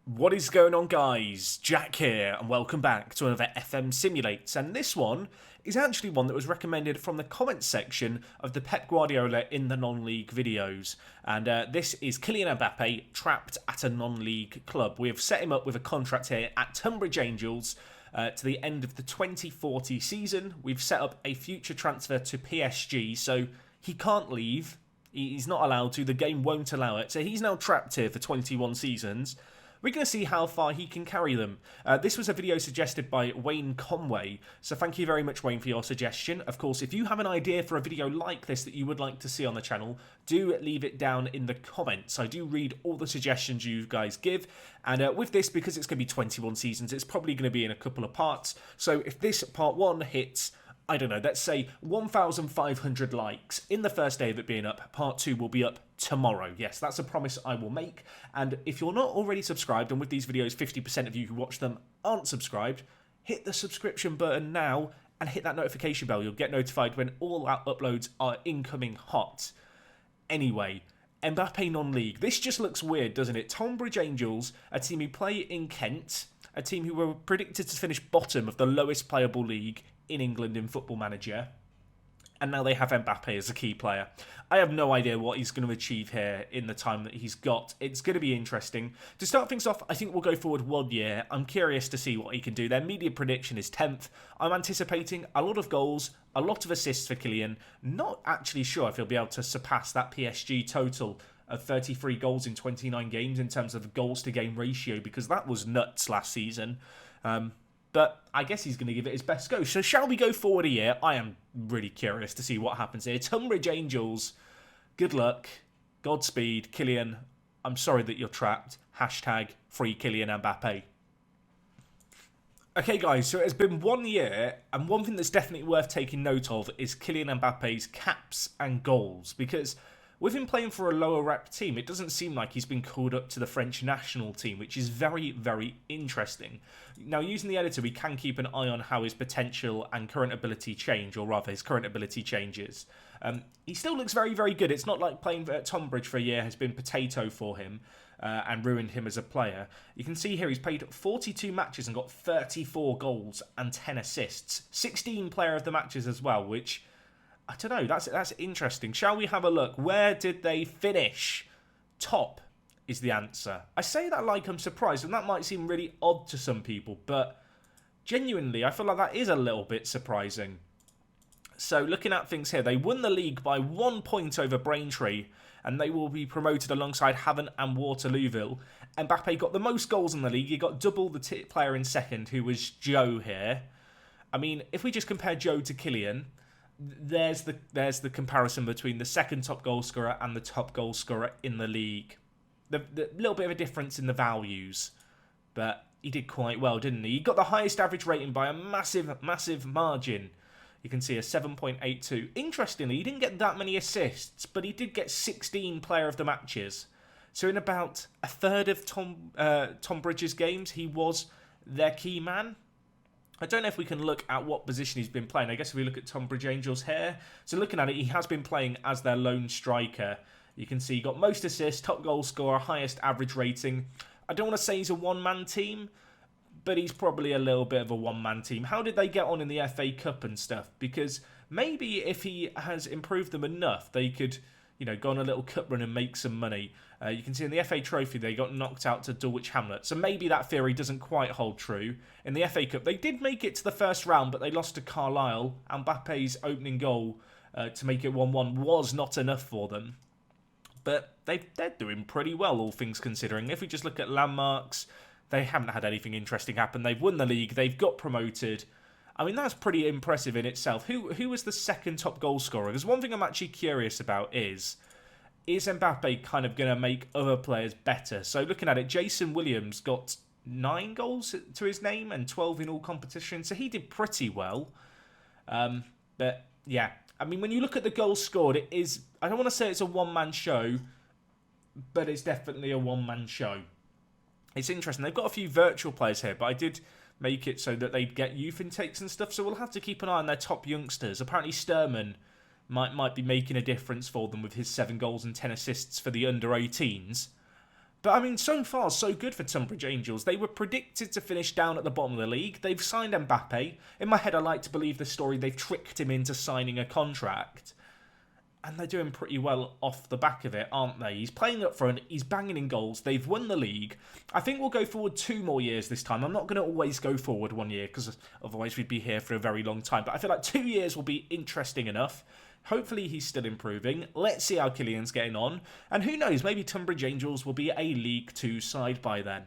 What is going on, guys? Jack here, and welcome back to another FM Simulates. And this one is actually one that was recommended from the comments section of the Pep Guardiola in the non-league videos. And this is Kylian Mbappe trapped at a non-league club. We have set him up with a contract here at Tunbridge Angels to the end of the 2040 season. We've set up a future transfer to PSG, so he can't leave. He's not allowed to. The game won't allow it. So he's now trapped here for 21 seasons. We're going to see how far he can carry them. This was a video suggested by Wayne Conway, so thank you very much, Wayne, for your suggestion. Of course, if you have an idea for a video like this that you would like to see on the channel, do leave it down in the comments. I do read all the suggestions you guys give, and with this, because it's going to be 21 seasons, it's probably going to be in a couple of parts. So if this part 1 hits, I don't know, let's say 1,500 likes in the first day of it being up, part 2 will be up tomorrow. Yes, that's a promise I will make. And if you're not already subscribed, and with these videos 50% of you who watch them aren't subscribed, hit the subscription button now and hit that notification bell. You'll get notified when all our uploads are incoming hot. Anyway, Mbappe non-league. This just looks weird, doesn't it? Tunbridge Angels, a team who play in Kent, a team who were predicted to finish bottom of the lowest playable league in England in Football Manager, and now they have Mbappe as a key player. I have no idea what he's going to achieve here in the time that he's got. It's going to be interesting. To start things off, I think we'll go forward 1 year. I'm curious to see what he can do. Their media prediction is 10th. I'm anticipating a lot of goals, a lot of assists for Kylian. Not actually sure if he'll be able to surpass that PSG total of 33 goals in 29 games in terms of goals to game ratio, because that was nuts last season. But I guess he's going to give it his best go. So shall we go forward a year? I am really curious to see what happens here. Tunbridge Angels, good luck. Godspeed. Kylian, I'm sorry that you're trapped. Hashtag free Kylian Mbappe. Okay, guys, so it's been 1 year, and one thing that's definitely worth taking note of is Kylian Mbappe's caps and goals, because with him playing for a lower rep team, it doesn't seem like he's been called up to the French national team, which is very, very interesting. Now, using the editor, we can keep an eye on how his potential and current ability change, or rather, his current ability changes. He still looks very, very good. It's not like playing at Tunbridge for a year has been potato for him and ruined him as a player. You can see here he's played 42 matches and got 34 goals and 10 assists. 16 player of the matches as well, which, I don't know, that's interesting. Shall we have a look? Where did they finish? Top is the answer. I say that like I'm surprised, and that might seem really odd to some people, but genuinely, I feel like that is a little bit surprising. So looking at things here, they won the league by 1 point over Braintree, and they will be promoted alongside Havant and Waterlooville. Mbappe got the most goals in the league. He got double the player in second, who was Joe here. I mean, if we just compare Joe to Kylian, there's the comparison between the second top goal scorer and the top goal scorer in the league. The little bit of a difference in the values, but he did quite well, didn't he? He got the highest average rating by a massive, massive margin. You can see a 7.82. Interestingly, he didn't get that many assists, but he did get 16 player of the matches. So in about a third of Tom Bridges' games, he was their key man. I don't know if we can look at what position he's been playing. I guess if we look at Tunbridge Angels here. So looking at it, he has been playing as their lone striker. You can see he got most assists, top goal scorer, highest average rating. I don't want to say he's a one-man team, but he's probably a little bit of a one-man team. How did they get on in the FA Cup and stuff? Because maybe if he has improved them enough, they could, you know, go on a little cup run and make some money. You can see in the FA Trophy, they got knocked out to Dulwich Hamlet. So maybe that theory doesn't quite hold true. In the FA Cup, they did make it to the first round, but they lost to Carlisle. And Mbappe's opening goal to make it 1-1 was not enough for them. But they're doing pretty well, all things considering. If we just look at landmarks, they haven't had anything interesting happen. They've won the league. They've got promoted. I mean, that's pretty impressive in itself. Who was the second top goal scorer? Because one thing I'm actually curious about is Mbappe kind of going to make other players better? So looking at it, Jason Williams got 9 goals to his name and 12 in all competitions. So he did pretty well. But yeah, I mean, when you look at the goals scored, it is, I don't want to say it's a one-man show, but it's definitely a one-man show. It's interesting. They've got a few virtual players here, but I did make it so that they'd get youth intakes and stuff, so we'll have to keep an eye on their top youngsters. Apparently Sturman might be making a difference for them with his 7 goals and 10 assists for the under-18s. But I mean, so far, so good for Tunbridge Angels. They were predicted to finish down at the bottom of the league. They've signed Mbappe. In my head, I like to believe the story. They've tricked him into signing a contract. And they're doing pretty well off the back of it, aren't they? He's playing up front. He's banging in goals. They've won the league. I think we'll go forward 2 more years this time. I'm not going to always go forward 1 year because otherwise we'd be here for a very long time. But I feel like 2 years will be interesting enough. Hopefully he's still improving. Let's see how Kylian's getting on. And who knows, maybe Tunbridge Angels will be a League 2 side by then.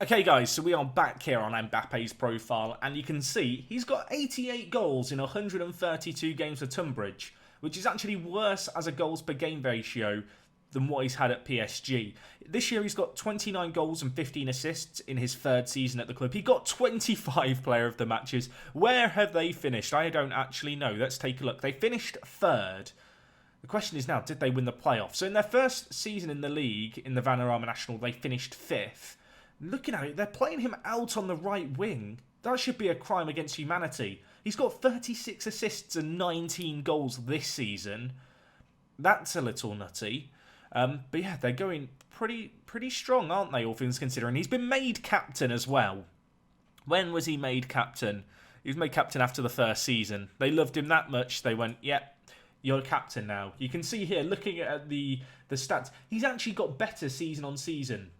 Okay guys, so we are back here on Mbappe's profile, and you can see he's got 88 goals in 132 games for Tunbridge, which is actually worse as a goals per game ratio than what he's had at PSG. This year he's got 29 goals and 15 assists in his 3rd season at the club. He got 25 player of the matches. Where have they finished? I don't actually know. Let's take a look. They finished 3rd. The question is now, did they win the playoffs? So in their first season in the league, in the Vanarama National, they finished 5th. Looking at it, they're playing him out on the right wing. That should be a crime against humanity. He's got 36 assists and 19 goals this season. That's a little nutty. But yeah, they're going pretty strong, aren't they, all things considering? He's been made captain as well. When was he made captain? He was made captain after the first season. They loved him that much, they went, yep, you're captain now. You can see here, looking at the stats, he's actually got better season on season.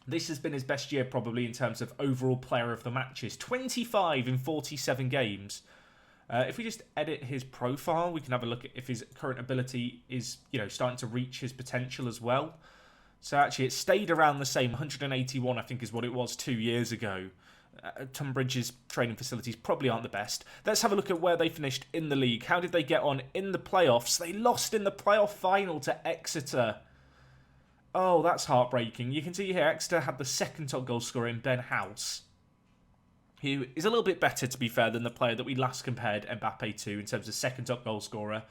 This has been his best year probably in terms of overall player of the matches. 25 in 47 games. If we just edit his profile, we can have a look at if his current ability is, starting to reach his potential as well. So actually it stayed around the same. 181 I think is what it was 2 years ago. Tunbridge's training facilities probably aren't the best. Let's have a look at where they finished in the league. How did they get on in the playoffs? They lost in the playoff final to Exeter. Oh, that's heartbreaking. You can see here Exeter had the 2nd top goal scorer in Ben House, who is a little bit better, to be fair, than the player that we last compared Mbappe to in terms of 2nd top goal scorer.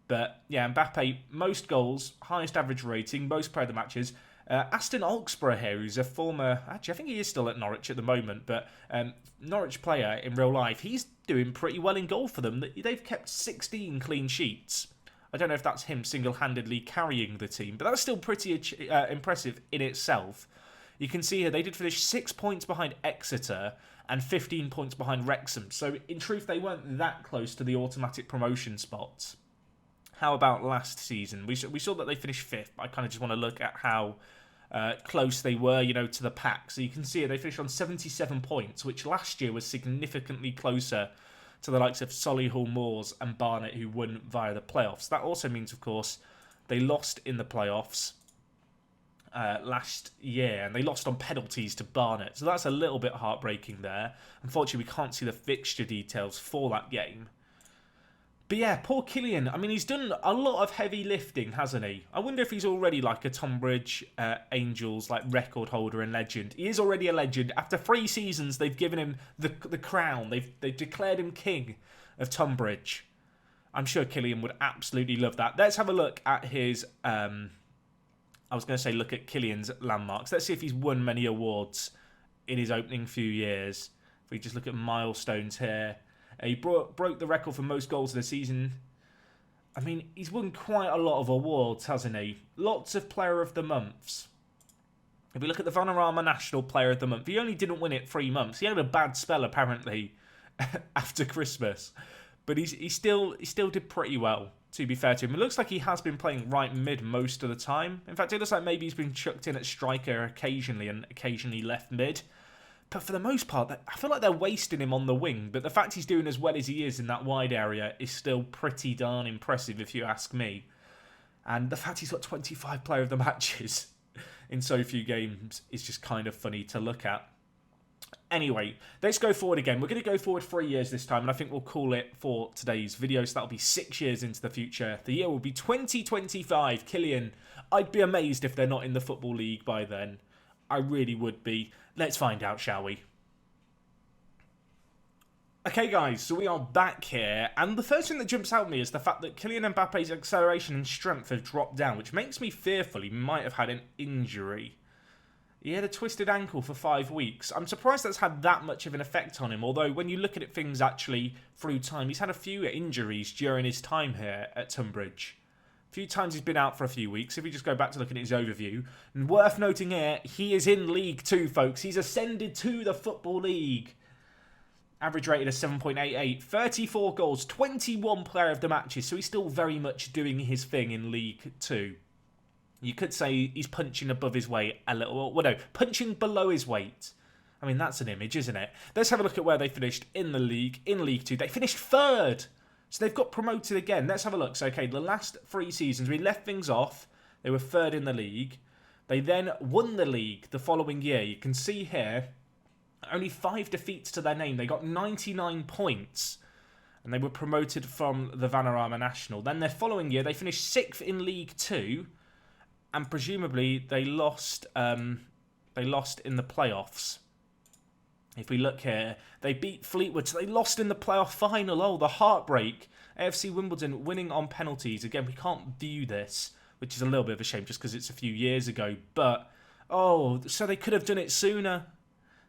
But yeah, Mbappe, most goals, highest average rating, most player of the matches. Aston Oxborough here, who's a former, actually I think he is still at Norwich at the moment, but Norwich player in real life, he's doing pretty well in goal for them. They've kept 16 clean sheets. I don't know if that's him single-handedly carrying the team, but that's still pretty impressive in itself. You can see here they did finish 6 points behind Exeter and 15 points behind Wrexham. So in truth, they weren't that close to the automatic promotion spots. How about last season? We saw that they finished 5th, but I kind of just want to look at how close they were, to the pack. So you can see here they finished on 77 points, which last year was significantly closer to the likes of Solihull Moors and Barnet, who won via the playoffs. That also means, of course, they lost in the playoffs last year, and they lost on penalties to Barnet. So that's a little bit heartbreaking there. Unfortunately, we can't see the fixture details for that game. But yeah, poor Kylian. I mean, he's done a lot of heavy lifting, hasn't he? I wonder if he's already like a Tunbridge Angels record holder and legend. He is already a legend. After 3 seasons, they've given him the crown. They've declared him king of Tunbridge. I'm sure Kylian would absolutely love that. Let's have a look at his... I was going to say look at Kylian's landmarks. Let's see if he's won many awards in his opening few years. If we just look at milestones here. He broke the record for most goals in the season. I mean, he's won quite a lot of awards, hasn't he? Lots of Player of the Months. If we look at the Vanarama National Player of the Month, he only didn't win it 3 months. He had a bad spell, apparently, after Christmas. But he still did pretty well, to be fair to him. It looks like he has been playing right mid most of the time. In fact, it looks like maybe he's been chucked in at striker occasionally and occasionally left mid. But for the most part, I feel like they're wasting him on the wing. But the fact he's doing as well as he is in that wide area is still pretty darn impressive, if you ask me. And the fact he's got 25 player of the matches in so few games is just kind of funny to look at. Anyway, let's go forward again. We're going to go forward 3 years this time, and I think we'll call it for today's video. So that'll be 6 years into the future. The year will be 2025. Kylian, I'd be amazed if they're not in the Football League by then. I really would be. Let's find out, shall we? Okay, guys, so we are back here, and the first thing that jumps out at me is the fact that Kylian Mbappe's acceleration and strength have dropped down, which makes me fearful he might have had an injury. He had a twisted ankle for 5 weeks. I'm surprised that's had that much of an effect on him, although when you look at things actually through time, he's had a few injuries during his time here at Tunbridge. few times he's been out for a few weeks. If we just go back to looking at his overview, and worth noting here, he is in League 2, folks. He's ascended to the Football League. Average rated of 7.88, 34 goals, 21 player of the matches, so he's still very much doing his thing in League 2. You could say he's punching above his weight a little. Well, no, punching below his weight. I mean, that's an image, isn't it? Let's have a look at where they finished in the league, in League 2. They finished 3rd, so they've got promoted again. Let's have a look. So, okay, the last 3 seasons, we left things off. They were 3rd in the league. They then won the league the following year. You can see here, only 5 defeats to their name. They got 99 points. And they were promoted from the Vanarama National. Then their following year, they finished 6th in League 2. And presumably, they lost in the playoffs. If we look here, they beat Fleetwood, so they lost in the playoff final. Oh, the heartbreak. AFC Wimbledon winning on penalties. Again, we can't view this, which is a little bit of a shame just because it's a few years ago. But, oh, so they could have done it sooner.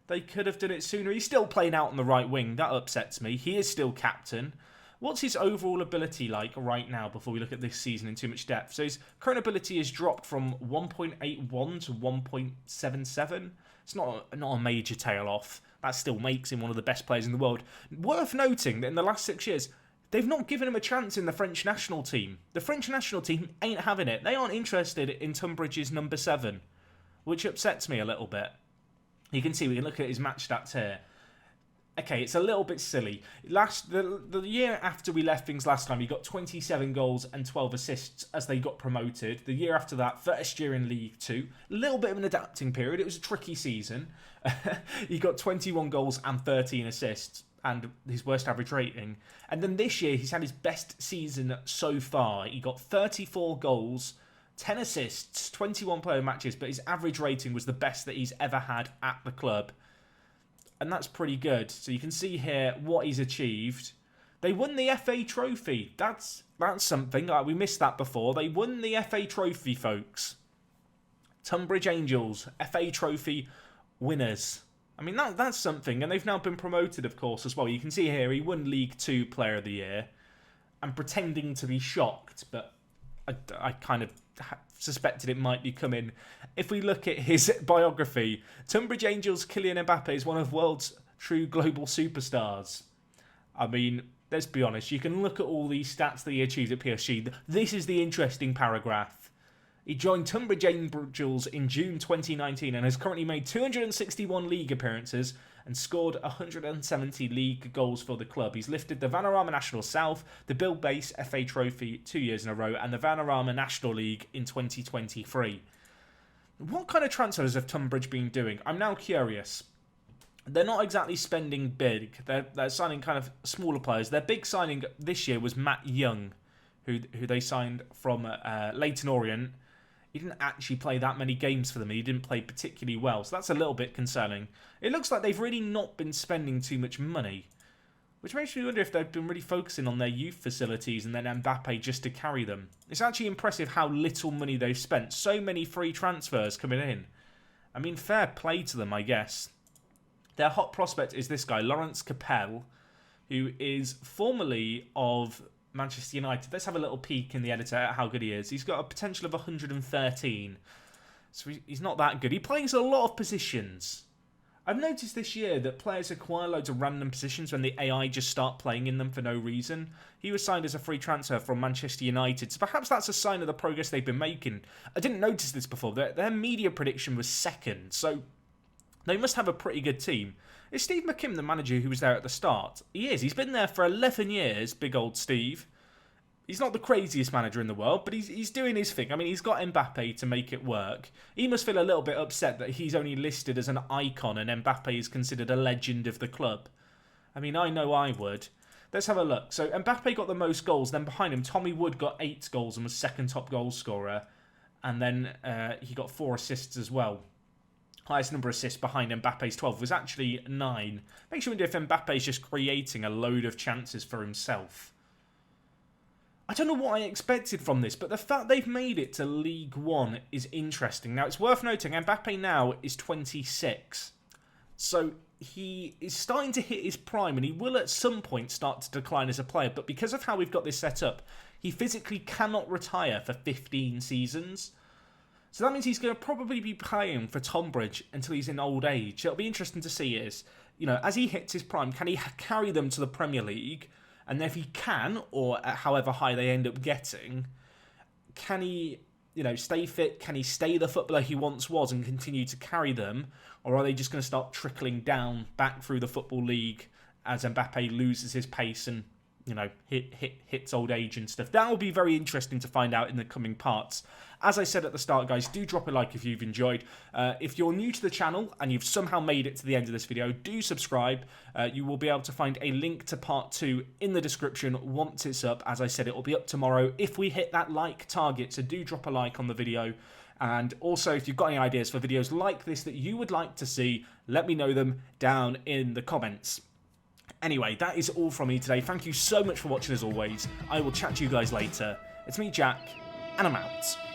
They could have done it sooner. He's still playing out on the right wing. That upsets me. He is still captain. What's his overall ability like right now before we look at this season in too much depth? So his current ability has dropped from 1.81 to 1.77. It's not a major tail off. That still makes him one of the best players in the world. Worth noting that in the last 6 years, they've not given him a chance in the French national team. The French national team ain't having it. They aren't interested in Tunbridge's number 7, which upsets me a little bit. You can see, we can look at his match stats here. Okay, it's a little bit silly. The year after we left things last time, he got 27 goals and 12 assists as they got promoted. The year after that, first year in League 2. A little bit of an adapting period. It was a tricky season. He got 21 goals and 13 assists and his worst average rating. And then this year, he's had his best season so far. He got 34 goals, 10 assists, 21 player matches, but his average rating was the best that he's ever had at the club. And that's pretty good. So you can see here what he's achieved. They won the FA Trophy. That's something. We missed that before. They won the FA Trophy, folks. Tunbridge Angels, FA Trophy winners. I mean, that's something. And they've now been promoted, of course, as well. You can see here he won League 2 Player of the Year. I'm pretending to be shocked, but I kind of suspected it might be coming. If we look at his biography, Tunbridge Angels' Kylian Mbappe is one of the world's true global superstars. I mean, let's be honest, you can look at all these stats that he achieved at PSG. This is the interesting paragraph. He joined Tunbridge Angels in June 2019 and has currently made 261 league appearances and scored 170 league goals for the club. He's lifted the Vanarama National South, the Bill Base FA Trophy 2 years in a row, and the Vanarama National League in 2023. What kind of transfers have Tunbridge been doing? I'm now curious. They're not exactly spending big. They're signing kind of smaller players. Their big signing this year was Matt Young, who they signed from Leyton Orient. He didn't actually play that many games for them. He didn't play particularly well, so that's a little bit concerning. It looks like they've really not been spending too much money, which makes me wonder if they've been really focusing on their youth facilities and then Mbappe just to carry them. It's actually impressive how little money they've spent. So many free transfers coming in. I mean, fair play to them, I guess. Their hot prospect is this guy, Laurence Capelle, who is formerly of Manchester United. Let's have a little peek in the editor at how good he is. He's got a potential of 113. So he's not that good. He plays a lot of positions. I've noticed this year that players acquire loads of random positions when the AI just start playing in them for no reason. He was signed as a free transfer from Manchester United, so perhaps that's a sign of the progress they've been making. I didn't notice this before. Their media prediction was 2nd, so they must have a pretty good team. Is Steve McKim the manager who was there at the start? He is. He's been there for 11 years, big old Steve. He's not the craziest manager in the world, but he's doing his thing. I mean, he's got Mbappe to make it work. He must feel a little bit upset that he's only listed as an icon and Mbappe is considered a legend of the club. I mean, I know I would. Let's have a look. So Mbappe got the most goals. Then behind him, Tommy Wood got 8 goals and was second top goal scorer. And then he got 4 assists as well. Highest number of assists behind Mbappe's 12 was actually 9. Makes you wonder if Mbappe's just creating a load of chances for himself. I don't know what I expected from this, but the fact they've made it to League 1 is interesting. Now, it's worth noting, Mbappe now is 26. So he is starting to hit his prime, and he will at some point start to decline as a player. But because of how we've got this set up, he physically cannot retire for 15 seasons. So that means he's going to probably be playing for Tonbridge until he's in old age. It'll be interesting to see is, you know, as he hits his prime, can he carry them to the Premier League? And if he can, or at however high they end up getting, can he, you know, stay fit? Can he stay the footballer he once was and continue to carry them? Or are they just going to start trickling down back through the Football League as Mbappe loses his pace and, you know, hits old age and stuff? That will be very interesting to find out in the coming parts. As I said at the start, guys, do drop a like if you've enjoyed. If you're new to the channel and you've somehow made it to the end of this video, do subscribe. You will be able to find a link to part 2 in the description once it's up. As I said, it will be up tomorrow if we hit that like target, so do drop a like on the video. And also, if you've got any ideas for videos like this that you would like to see, let me know them down in the comments. Anyway, that is all from me today. Thank you so much for watching as always. I will chat to you guys later. It's me, Jack, and I'm out.